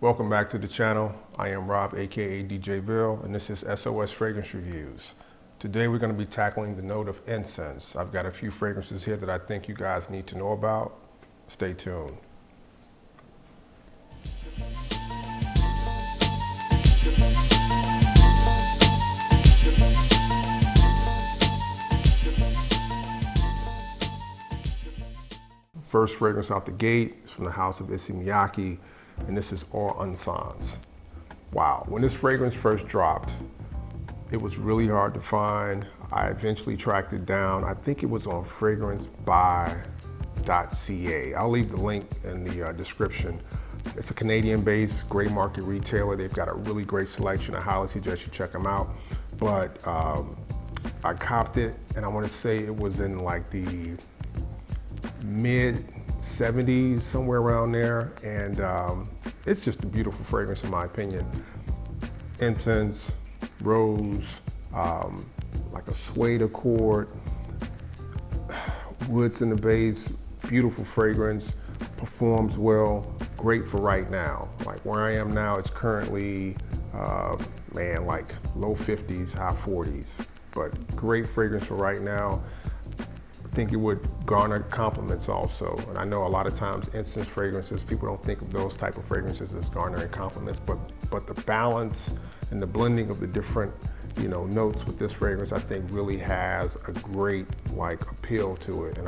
Welcome back to the channel. I am Rob, AKA DJ Ville, and this is SOS Fragrance Reviews. Today we're going to be tackling the note of incense. I've got a few fragrances here that I think you guys need to know about. Stay tuned. First fragrance out the gate is from the house of Miyake, and this is Incense. Wow, when this fragrance first dropped, it was really hard to find. I eventually tracked it down. I think it was on fragrancebuy.ca. I'll leave the link in the description. It's a Canadian-based gray market retailer. They've got a really great selection. I highly suggest you check them out. But I copped it, and I want to say it was in like the mid 70s, somewhere around there, and it's just a beautiful fragrance in my opinion. Incense, rose, like a suede accord, woods in the base, beautiful fragrance, performs well, great for right now. Like where I am now, it's currently, like low 50s, high 40s, but great fragrance for right now. I think it would garner compliments also. And I know a lot of times incense fragrances, people don't think of those type of fragrances as garnering compliments, but the balance and the blending of the different, notes with this fragrance, I think really has a great appeal to it. And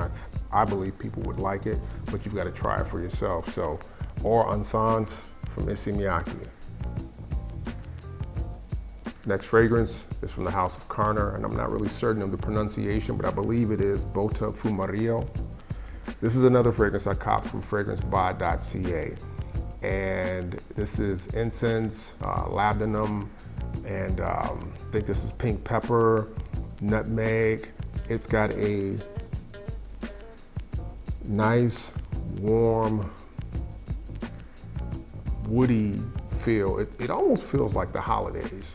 I believe people would like it, but you've got to try it for yourself. So, Incense from Miyake. Next fragrance is from the house of Garcon, and I'm not really certain of the pronunciation, but I believe it is Botox. This is another fragrance I copped from fragrancebuy.ca. And this is incense, labdanum, and I think this is pink pepper, nutmeg. It's got a nice, warm, woody feel. It almost feels like the holidays.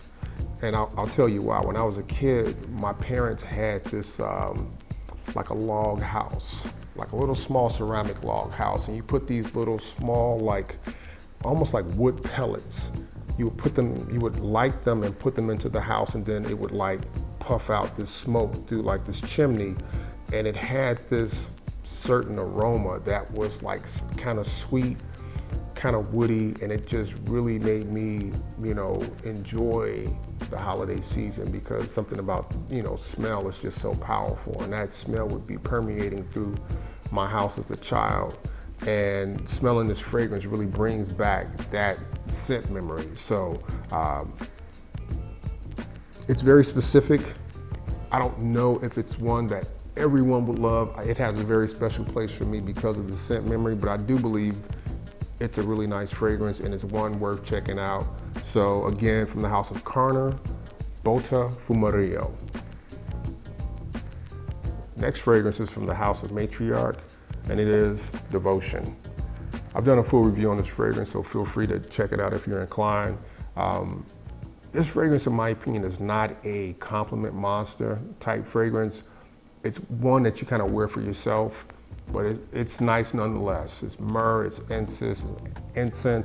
And I'll tell you why. When I was a kid, my parents had this like a log house, like a little small ceramic log house. And you put these little small, almost like wood pellets. You would light them and put them into the house, and then it would puff out this smoke through this chimney. And it had this certain aroma that was kind of sweet, kind of woody, and it just really made me, enjoy the holiday season, because something about, smell is just so powerful, and that smell would be permeating through my house as a child, and smelling this fragrance really brings back that scent memory. So it's very specific. I don't know if it's one that everyone would love. It has a very special place for me because of the scent memory, but I do believe it's a really nice fragrance, and it's one worth checking out. So again, from the house of Garcon, Botox. Next fragrance is from the house of Matriarch, and it is Devotion. I've done a full review on this fragrance, so feel free to check it out if you're inclined. This fragrance, in my opinion, is not a compliment monster type fragrance. It's one that you kind of wear for yourself, but it's nice nonetheless. It's myrrh, it's incense,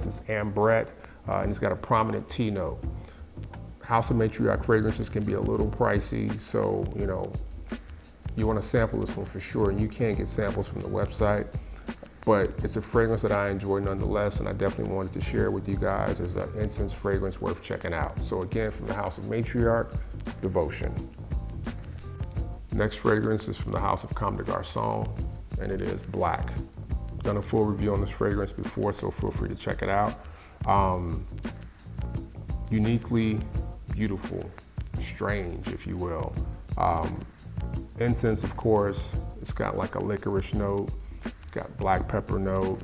it's ambrette, and it's got a prominent tea note. House of Matriarch fragrances can be a little pricey, so you want to sample this one for sure, and you can get samples from the website. But it's a fragrance that I enjoy nonetheless, and I definitely wanted to share with you guys as an incense fragrance worth checking out. So again, from the house of Matriarch, Devotion. Next fragrance is from the house of Garcon, and it is Black. Done a full review on this fragrance before, so feel free to check it out. Uniquely beautiful, strange, if you will. Incense, of course, it's got a licorice note, got black pepper note.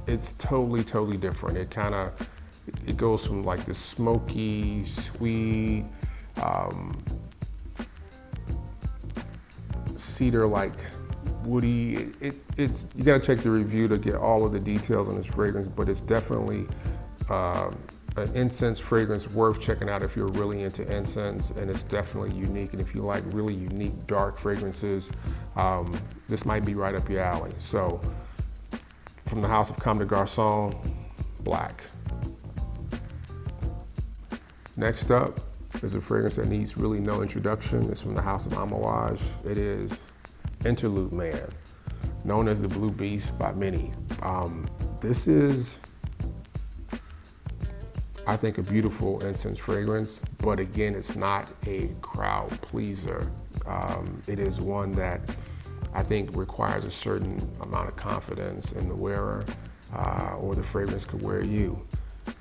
It's totally different. It goes from this smoky, sweet, cedar woody. You gotta check the review to get all of the details on this fragrance, but it's definitely an incense fragrance worth checking out if you're really into incense, and it's definitely unique. And if you like really unique dark fragrances, this might be right up your alley. So from the house of Garcon, Black. Next up is a fragrance that needs really no introduction. It's from the house of Amouage. It is Interlude Man, known as the Blue Beast by many. This is, I think, a beautiful incense fragrance, but again, it's not a crowd pleaser. It is one that I think requires a certain amount of confidence in the wearer, or the fragrance could wear you.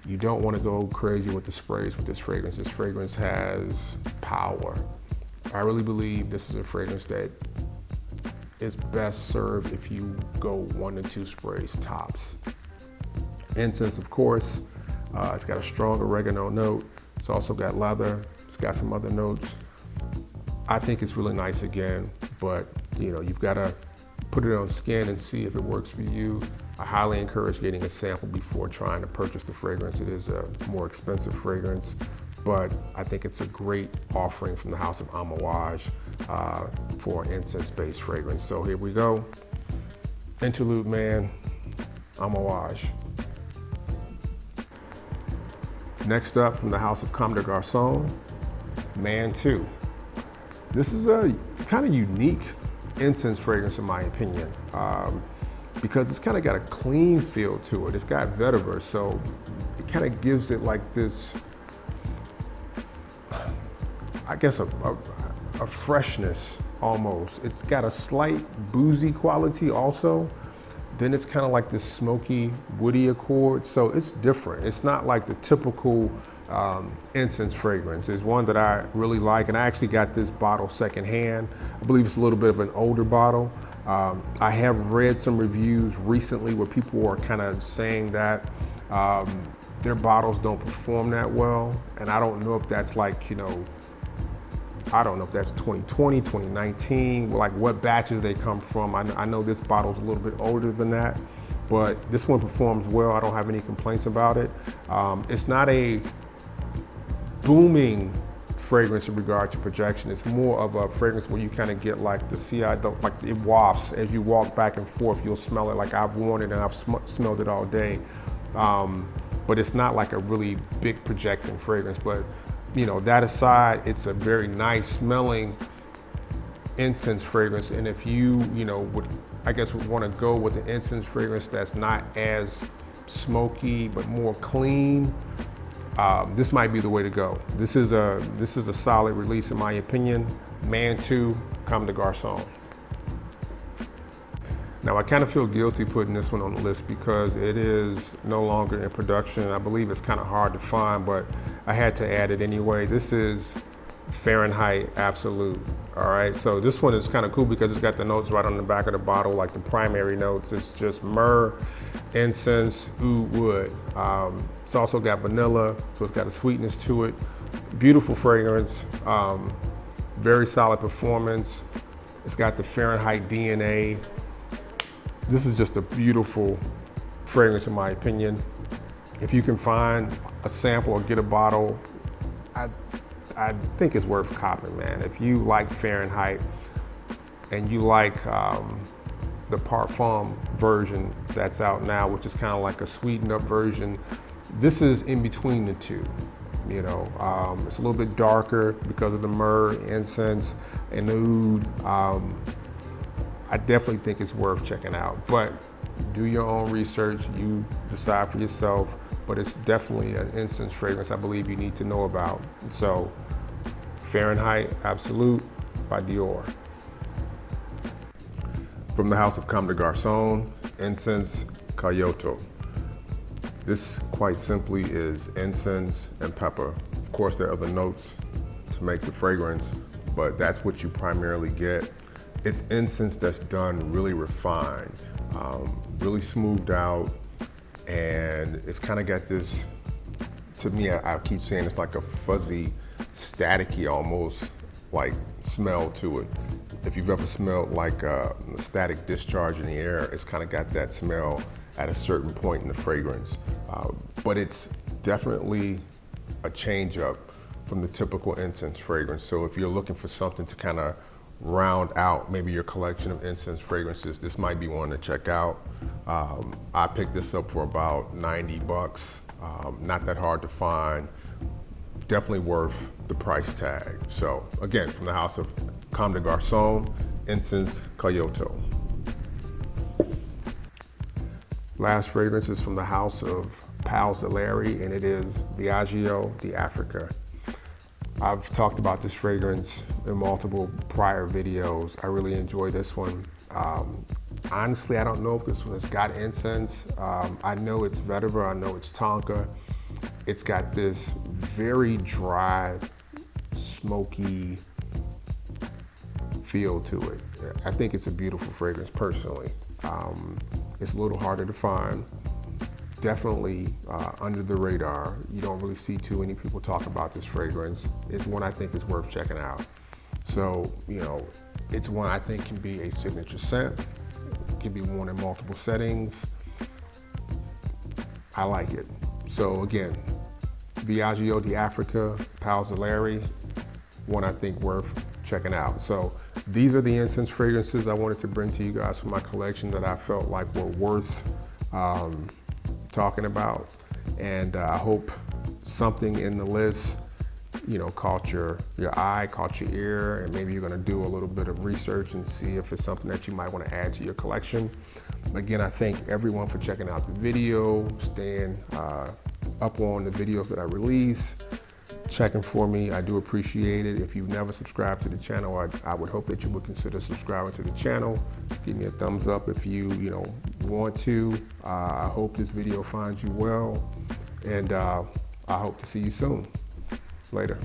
You don't want to go crazy with the sprays with this fragrance. This fragrance has power. I really believe this is a fragrance that is best served if you go 1 to 2 sprays tops. Incense, of course, it's got a strong oregano note. It's also got leather. It's got some other notes. I think it's really nice again, but you've got to put it on skin and see if it works for you. I highly encourage getting a sample before trying to purchase the fragrance. It is a more expensive fragrance, but I think it's a great offering from the house of Amouage for an incense-based fragrance. So here we go. Interlude Man, Amouage. Next up, from the house of Comme des Garçons, Man 2. This is a kind of unique incense fragrance in my opinion, because it's kind of got a clean feel to it. It's got vetiver, so it kind of gives it like this, I guess a freshness almost. It's got a slight boozy quality also. Then it's kind of like this smoky, woody accord. So it's different. It's not like the typical incense fragrance. It's one that I really like, and I actually got this bottle secondhand. I believe it's a little bit of an older bottle. I have read some reviews recently where people are kind of saying that their bottles don't perform that well, and I don't know if that's like, I don't know if that's 2020, 2019, like what batches they come from. I know this bottle's a little bit older than that, but this one performs well. I don't have any complaints about it. It's not a booming fragrance in regard to projection. It's more of a fragrance where you kind of get like the like it wafts as you walk back and forth. You'll smell it. Like I've worn it and I've smelled it all day, but it's not like a really big projecting fragrance. But that aside, it's a very nice smelling incense fragrance. And if you would want to go with an incense fragrance that's not as smoky but more clean, this might be the way to go. This is a solid release in my opinion. Man 2, Comme des Garçons. Now I kind of feel guilty putting this one on the list because it is no longer in production. I believe it's kind of hard to find, but I had to add it anyway. This is Fahrenheit Absolute. All right, so this one is kind of cool because it's got the notes right on the back of the bottle, like the primary notes. It's just myrrh, incense, oud, wood. It's also got vanilla, so it's got a sweetness to it. Beautiful fragrance, very solid performance. It's got the Fahrenheit DNA. This is just a beautiful fragrance in my opinion. If you can find a sample or get a bottle, I think it's worth copping, man. If you like Fahrenheit and you like the Parfum version that's out now, which is kind of like a sweetened up version, this is in between the two. It's a little bit darker because of the myrrh, incense, and oud. I definitely think it's worth checking out, but do your own research, you decide for yourself, but it's definitely an incense fragrance I believe you need to know about. So, Fahrenheit Absolute by Dior. From the house of Comme des Garçons, Incense Kayoto. This quite simply is incense and pepper. Of course, there are other notes to make the fragrance, but that's what you primarily get. It's incense that's done really refined, really smoothed out, and it's kind of got this, to me, I keep saying it's like a fuzzy, staticky almost like smell to it. If you've ever smelled like a static discharge in the air, it's kind of got that smell at a certain point in the fragrance. But it's definitely a change up from the typical incense fragrance. So if you're looking for something to kind of round out maybe your collection of incense fragrances, this might be one to check out. I picked this up for about 90 bucks. Not that hard to find. Definitely worth the price tag. So again, from the house of Comme des Garçons, Incense Kayoto. Last fragrance is from the house of Pals Delary, and it is Biancagio di Africa. I've talked about this fragrance in multiple prior videos. I really enjoy this one. Honestly, I don't know if this one has got incense. I know it's vetiver, I know it's tonka. It's got this very dry, smoky feel to it. I think it's a beautiful fragrance personally. It's a little harder to find. Definitely under the radar. You don't really see too many people talk about this fragrance. It's one I think is worth checking out. So, you know, it's one I think can be a signature scent. It can be worn in multiple settings. I like it. So again, Biancagio di Africa, Pals Delary, one I think worth checking out. So these are the incense fragrances I wanted to bring to you guys from my collection that I felt like were worth talking about, and I hope something in the list, you know, caught your eye, caught your ear, and maybe you're going to do a little bit of research and see if it's something that you might want to add to your collection. Again, I thank everyone for checking out the video, staying up on the videos that I release, checking for me. I do appreciate it. If you've never subscribed to the channel, I would hope that you would consider subscribing to the channel. Give me a thumbs up if you want to. I hope this video finds you well, and I hope to see you soon. Later.